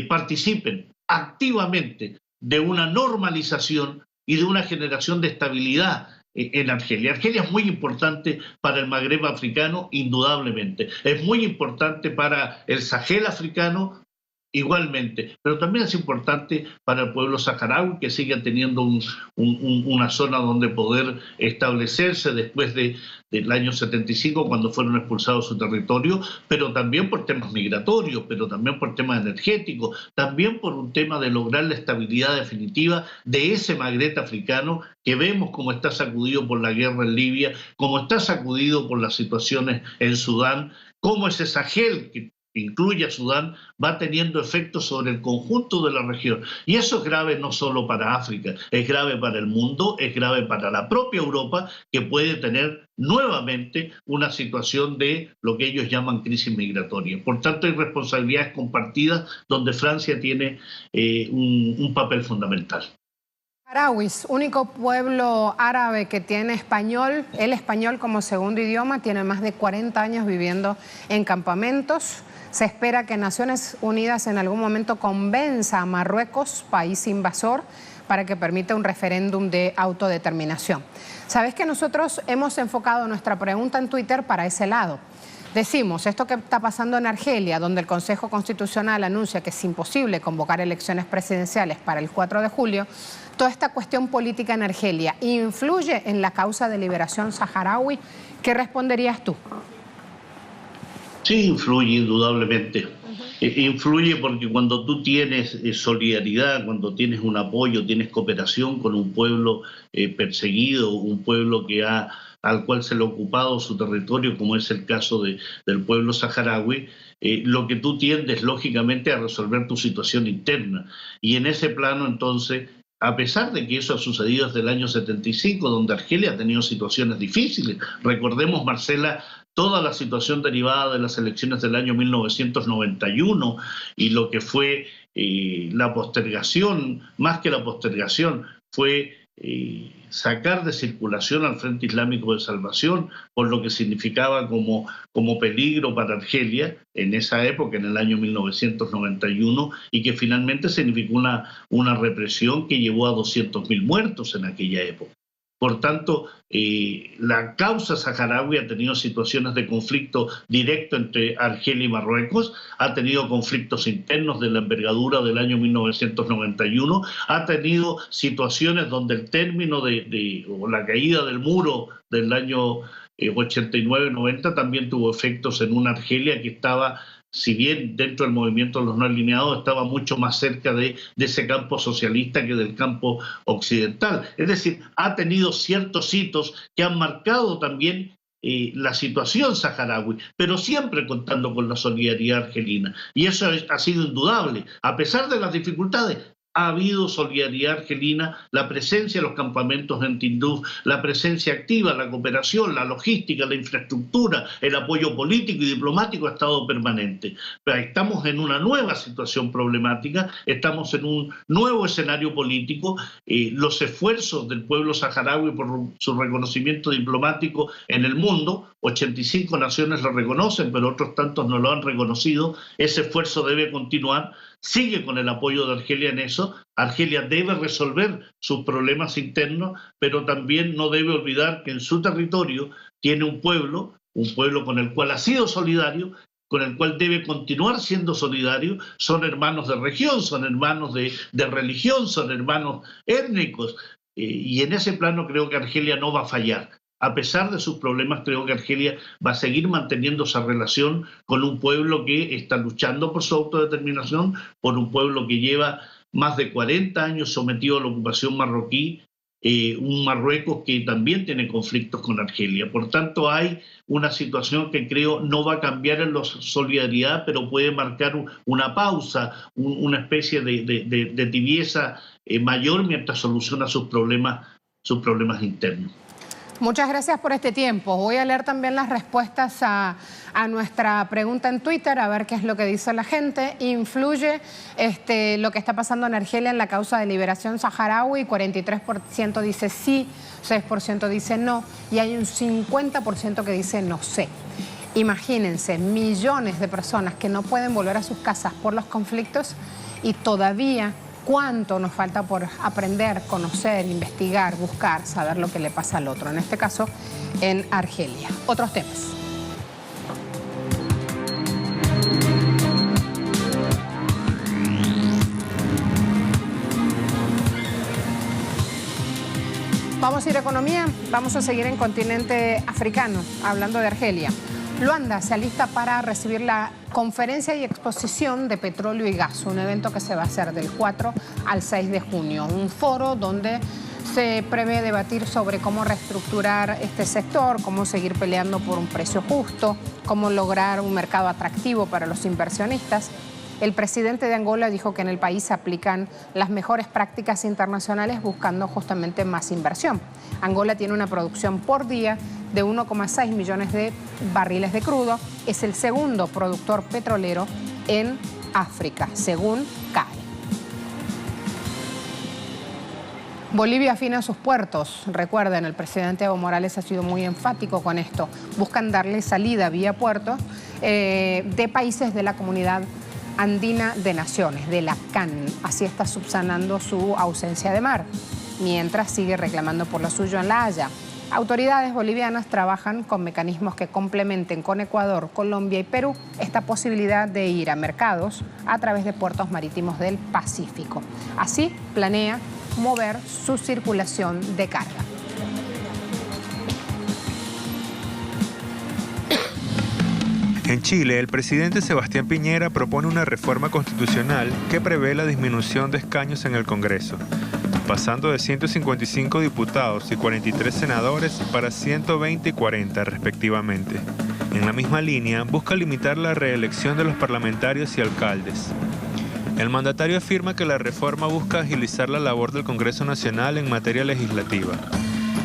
S8: participen activamente de una normalización y de una generación de estabilidad en Argelia. Argelia es muy importante para el Magreb africano, indudablemente. Es muy importante para el Sahel africano, igualmente. Pero también es importante para el pueblo saharaui, que siga teniendo una zona donde poder establecerse después del año 75, cuando fueron expulsados de su territorio, pero también por temas migratorios, pero también por temas energéticos, también por un tema de lograr la estabilidad definitiva de ese Magreb africano que vemos como está sacudido por la guerra en Libia, como está sacudido por las situaciones en Sudán, como ese Sahel que incluye a Sudán, va teniendo efectos sobre el conjunto de la región. Y eso es grave no solo para África, es grave para el mundo, es grave para la propia Europa, que puede tener nuevamente una situación de lo que ellos llaman crisis migratoria. Por tanto, hay responsabilidades compartidas donde Francia tiene un papel fundamental.
S1: Saharauis, único pueblo árabe que tiene español, el español como segundo idioma, tiene más de 40 años viviendo en campamentos. Se espera que Naciones Unidas en algún momento convenza a Marruecos, país invasor, para que permita un referéndum de autodeterminación. Sabes que nosotros hemos enfocado nuestra pregunta en Twitter para ese lado. Decimos, esto que está pasando en Argelia, donde el Consejo Constitucional anuncia que es imposible convocar elecciones presidenciales para el 4 de julio, toda esta cuestión política en Argelia, ¿influye en la causa de liberación saharaui? ¿Qué responderías tú?
S8: Sí, influye indudablemente. Influye porque cuando tú tienes solidaridad, cuando tienes un apoyo, tienes cooperación con un pueblo perseguido, un pueblo al cual se le ha ocupado su territorio, como es el caso del pueblo saharaui, lo que tú tiendes lógicamente a resolver tu situación interna. Y en ese plano entonces, a pesar de que eso ha sucedido desde el año 75, donde Argelia ha tenido situaciones difíciles, recordemos, Marcela, toda la situación derivada de las elecciones del año 1991 y lo que fue la postergación, más que la postergación, fue sacar de circulación al Frente Islámico de Salvación, por lo que significaba como peligro para Argelia en esa época, en el año 1991, y que finalmente significó una represión que llevó a 200.000 muertos en aquella época. Por tanto, la causa saharaui ha tenido situaciones de conflicto directo entre Argelia y Marruecos, ha tenido conflictos internos de la envergadura del año 1991, ha tenido situaciones donde el término o la caída del muro del año 89-90 también tuvo efectos en una Argelia que estaba, si bien dentro del movimiento de los no alineados, estaba mucho más cerca de ese campo socialista que del campo occidental. Es decir, ha tenido ciertos hitos que han marcado también la situación saharaui, pero siempre contando con la solidaridad argelina. Y eso ha sido indudable. A pesar de las dificultades, ha habido solidaridad argelina, la presencia de los campamentos en Tinduf, la presencia activa, la cooperación, la logística, la infraestructura, el apoyo político y diplomático ha estado permanente. Pero estamos en una nueva situación problemática, estamos en un nuevo escenario político. Los esfuerzos del pueblo saharaui por su reconocimiento diplomático en el mundo, 85 naciones lo reconocen, pero otros tantos no lo han reconocido. Ese esfuerzo debe continuar. Sigue con el apoyo de Argelia en eso. Argelia debe resolver sus problemas internos, pero también no debe olvidar que en su territorio tiene un pueblo con el cual ha sido solidario, con el cual debe continuar siendo solidario. Son hermanos de región, son hermanos de religión, son hermanos étnicos. Y en ese plano creo que Argelia no va a fallar. A pesar de sus problemas, creo que Argelia va a seguir manteniendo esa relación con un pueblo que está luchando por su autodeterminación, por un pueblo que lleva más de 40 años sometido a la ocupación marroquí, un Marruecos que también tiene conflictos con Argelia. Por tanto, hay una situación que creo no va a cambiar en la solidaridad, pero puede marcar una pausa, una especie de tibieza mayor mientras soluciona sus problemas internos.
S1: Muchas gracias por este tiempo. Voy a leer también las respuestas a nuestra pregunta en Twitter, a ver qué es lo que dice la gente. ¿Influye lo que está pasando en Argelia en la causa de liberación saharaui? 43% dice sí, 6% dice no, y hay un 50% que dice no sé. Imagínense, millones de personas que no pueden volver a sus casas por los conflictos y todavía cuánto nos falta por aprender, conocer, investigar, buscar, saber lo que le pasa al otro. En este caso, en Argelia. Otros temas. Vamos a ir a economía, vamos a seguir en continente africano, hablando de Argelia. Luanda se alista para recibir la conferencia y exposición de petróleo y gas, un evento que se va a hacer del 4 al 6 de junio, un foro donde se prevé debatir sobre cómo reestructurar este sector, cómo seguir peleando por un precio justo, cómo lograr un mercado atractivo para los inversionistas. El presidente de Angola dijo que en el país se aplican las mejores prácticas internacionales buscando justamente más inversión. Angola tiene una producción por día de 1,6 millones de barriles de crudo. Es el segundo productor petrolero en África, según CAE. Bolivia afina sus puertos. Recuerden, el presidente Evo Morales ha sido muy enfático con esto. Buscan darle salida vía puertos de países de la Comunidad Andina de Naciones, de la CAN. Así está subsanando su ausencia de mar, mientras sigue reclamando por lo suyo en La Haya. Autoridades bolivianas trabajan con mecanismos que complementen con Ecuador, Colombia y Perú esta posibilidad de ir a mercados a través de puertos marítimos del Pacífico. Así planea mover su circulación de carga.
S9: En Chile, el presidente Sebastián Piñera propone una reforma constitucional que prevé la disminución de escaños en el Congreso, pasando de 155 diputados y 43 senadores para 120 y 40 respectivamente. En la misma línea, busca limitar la reelección de los parlamentarios y alcaldes. El mandatario afirma que la reforma busca agilizar la labor del Congreso Nacional en materia legislativa.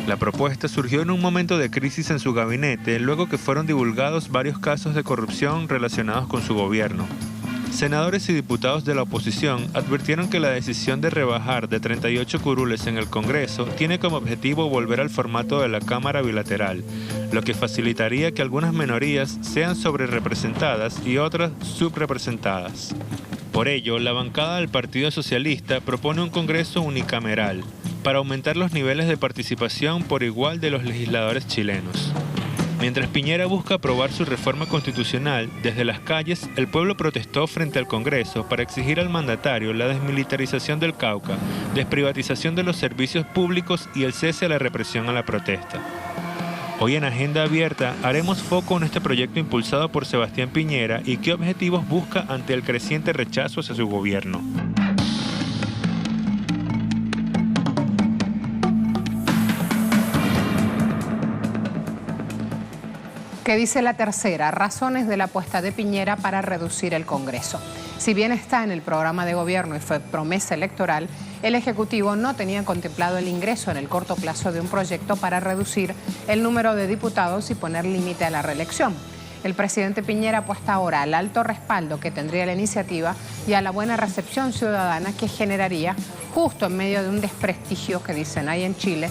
S9: La propuesta surgió en un momento de crisis en su gabinete, luego que fueron divulgados varios casos de corrupción relacionados con su gobierno. Senadores y diputados de la oposición advirtieron que la decisión de rebajar de 38 curules en el Congreso tiene como objetivo volver al formato de la Cámara bilateral, lo que facilitaría que algunas minorías sean sobrerepresentadas y otras subrepresentadas. Por ello, la bancada del Partido Socialista propone un Congreso unicameral para aumentar los niveles de participación por igual de los legisladores chilenos. Mientras Piñera busca aprobar su reforma constitucional, desde las calles el pueblo protestó frente al Congreso para exigir al mandatario la desmilitarización del Cauca, desprivatización de los servicios públicos y el cese a la represión a la protesta. Hoy en Agenda Abierta haremos foco en este proyecto impulsado por Sebastián Piñera y qué objetivos busca ante el creciente rechazo hacia su gobierno.
S1: ¿Qué dice la tercera? Razones de la apuesta de Piñera para reducir el Congreso. Si bien está en el programa de gobierno y fue promesa electoral, el Ejecutivo no tenía contemplado el ingreso en el corto plazo de un proyecto para reducir el número de diputados y poner límite a la reelección. El presidente Piñera apuesta ahora al alto respaldo que tendría la iniciativa y a la buena recepción ciudadana que generaría justo en medio de un desprestigio que dicen hay en Chile,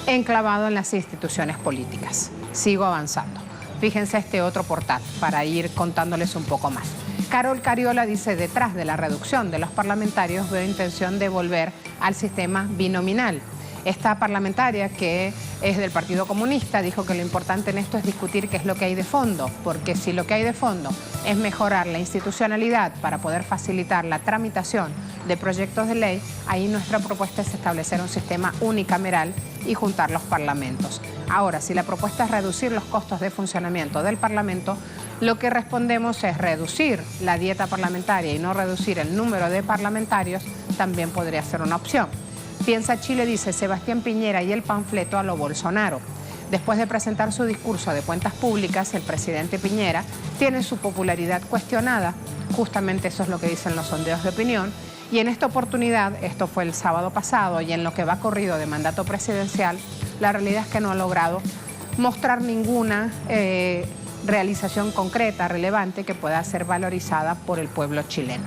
S1: enclavado en las instituciones políticas. Sigo avanzando. Fíjense este otro portal para ir contándoles un poco más. Carol Cariola dice, detrás de la reducción de los parlamentarios veo intención de volver al sistema binominal. Esta parlamentaria, que es del Partido Comunista, dijo que lo importante en esto es discutir qué es lo que hay de fondo, porque si lo que hay de fondo es mejorar la institucionalidad para poder facilitar la tramitación de proyectos de ley, ahí nuestra propuesta es establecer un sistema unicameral y juntar los parlamentos. Ahora, si la propuesta es reducir los costos de funcionamiento del Parlamento, lo que respondemos es reducir la dieta parlamentaria y no reducir el número de parlamentarios, también podría ser una opción. Piensa Chile, dice Sebastián Piñera, y el panfleto a lo Bolsonaro. Después de presentar su discurso de cuentas públicas, el presidente Piñera tiene su popularidad cuestionada. Justamente eso es lo que dicen los sondeos de opinión. Y en esta oportunidad, esto fue el sábado pasado, y en lo que va corrido de mandato presidencial, la realidad es que no ha logrado mostrar ninguna realización concreta, relevante, que pueda ser valorizada por el pueblo chileno.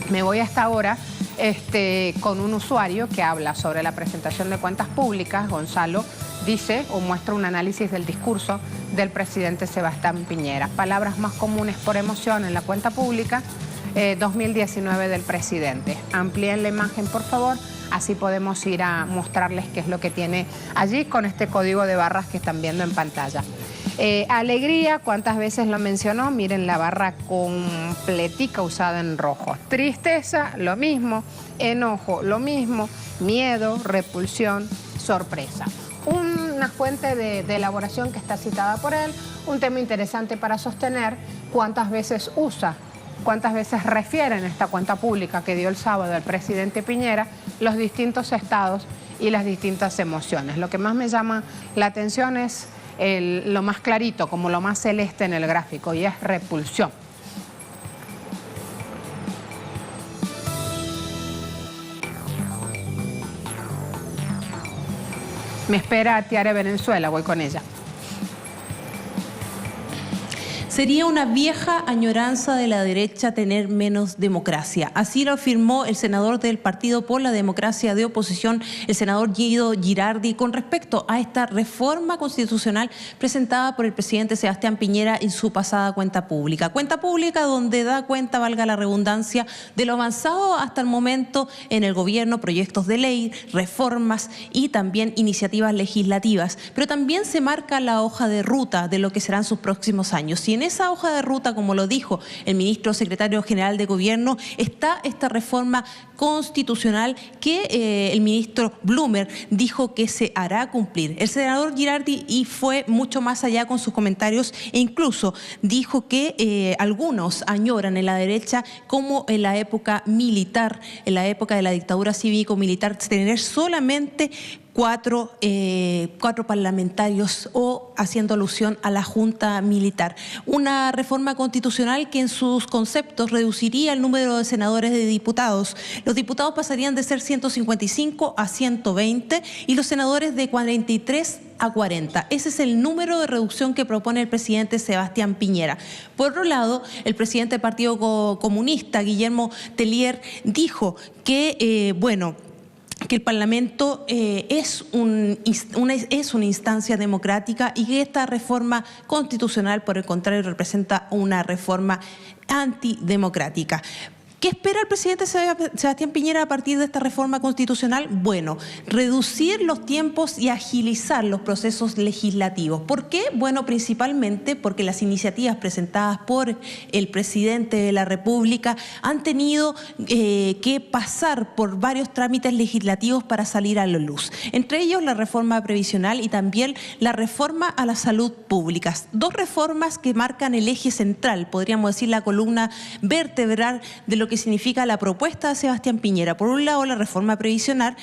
S1: Me voy hasta ahora con un usuario que habla sobre la presentación de cuentas públicas. Gonzalo dice o muestra un análisis del discurso del presidente Sebastián Piñera. Palabras más comunes por emoción en la cuenta pública 2019 del presidente. Amplíen la imagen, por favor, así podemos ir a mostrarles qué es lo que tiene allí con este código de barras que están viendo en pantalla. Alegría, ¿cuántas veces lo mencionó? Miren la barra completica usada en rojo. Tristeza, lo mismo. Enojo, lo mismo. Miedo, repulsión, sorpresa. Una fuente de elaboración que está citada por él, un tema interesante para sostener, cuántas veces usa, cuántas veces refiere en esta cuenta pública que dio el sábado el presidente Piñera los distintos estados y las distintas emociones. Lo que más me llama la atención es lo más clarito, como lo más celeste en el gráfico, y es repulsión. Me espera Tiare Venezuela, voy con ella.
S10: Sería una vieja añoranza de la derecha tener menos democracia. Así lo afirmó el senador del Partido por la Democracia de Oposición, el senador Guido Girardi, con respecto a esta reforma constitucional presentada por el presidente Sebastián Piñera en su pasada cuenta pública. Cuenta pública donde da cuenta, valga la redundancia, de lo avanzado hasta el momento en el gobierno, proyectos de ley, reformas y también iniciativas legislativas. Pero también se marca la hoja de ruta de lo que serán sus próximos años. Y en esa hoja de ruta, como lo dijo el ministro secretario general de Gobierno, está esta reforma constitucional que el ministro Blumer dijo que se hará cumplir. El senador Girardi fue mucho más allá con sus comentarios e incluso dijo que algunos añoran en la derecha, como en la época militar, en la época de la dictadura cívico-militar, tener solamente cuatro parlamentarios, o haciendo alusión a la Junta Militar. Una reforma constitucional que en sus conceptos reduciría el número de senadores de diputados. Los diputados pasarían de ser 155 a 120 y los senadores de 43 a 40. Ese es el número de reducción que propone el presidente Sebastián Piñera. Por otro lado, el presidente del Partido Comunista, Guillermo Tellier, dijo que, que el Parlamento es una instancia democrática y que esta reforma constitucional, por el contrario, representa una reforma antidemocrática. ¿Qué espera el presidente Sebastián Piñera a partir de esta reforma constitucional? Bueno, reducir los tiempos y agilizar los procesos legislativos. ¿Por qué? Bueno, principalmente porque las iniciativas presentadas por el presidente de la República han tenido que pasar por varios trámites legislativos para salir a la luz. Entre ellos la reforma previsional y también la reforma a la salud pública. Dos reformas que marcan el eje central, podríamos decir la columna vertebral de lo que significa la propuesta de Sebastián Piñera. Por un lado, la reforma previsional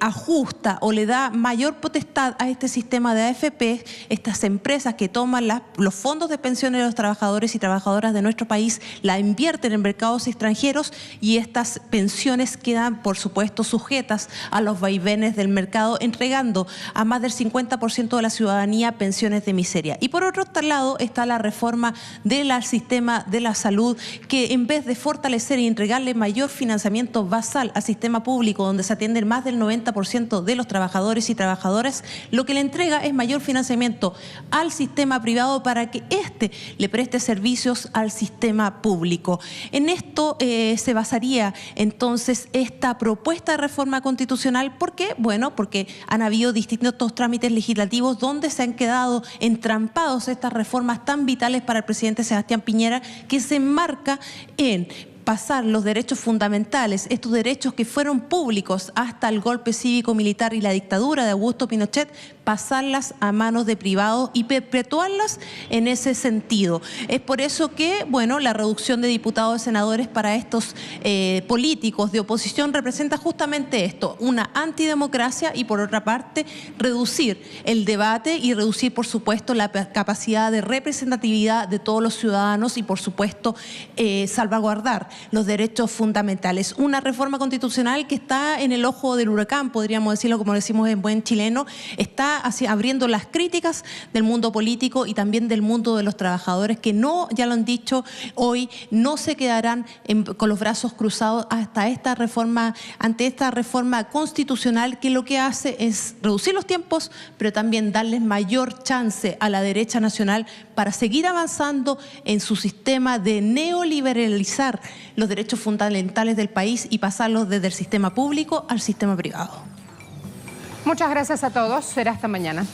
S10: ajusta o le da mayor potestad a este sistema de AFP, estas empresas que toman los fondos de pensiones de los trabajadores y trabajadoras de nuestro país, la invierten en mercados extranjeros y estas pensiones quedan, por supuesto, sujetas a los vaivenes del mercado, entregando a más del 50% de la ciudadanía pensiones de miseria. Y por otro lado está la reforma del sistema de la salud, que en vez de fortalecer y entregarle mayor financiamiento basal al sistema público, donde se atienden más del 90% de los trabajadores y trabajadoras, lo que le entrega es mayor financiamiento al sistema privado para que éste le preste servicios al sistema público. En esto se basaría entonces esta propuesta de reforma constitucional. ¿Por qué? Bueno, porque han habido distintos trámites legislativos donde se han quedado entrampados estas reformas tan vitales para el presidente Sebastián Piñera, que se enmarca en pasar los derechos fundamentales, estos derechos que fueron públicos hasta el golpe cívico-militar y la dictadura de Augusto Pinochet, pasarlas a manos de privados y perpetuarlas en ese sentido. Es por eso que, bueno, la reducción de diputados y senadores para estos políticos de oposición representa justamente esto, una antidemocracia, y por otra parte reducir el debate y reducir, por supuesto, la capacidad de representatividad de todos los ciudadanos y, por supuesto, salvaguardar los derechos fundamentales. Una reforma constitucional que está en el ojo del huracán, podríamos decirlo como decimos en buen chileno, está abriendo las críticas del mundo político y también del mundo de los trabajadores, que no, ya lo han dicho hoy, no se quedarán con los brazos cruzados ante esta reforma constitucional, que lo que hace es reducir los tiempos, pero también darles mayor chance a la derecha nacional para seguir avanzando en su sistema de neoliberalizar los derechos fundamentales del país y pasarlos desde el sistema público al sistema privado.
S1: Muchas gracias a todos. Será hasta mañana.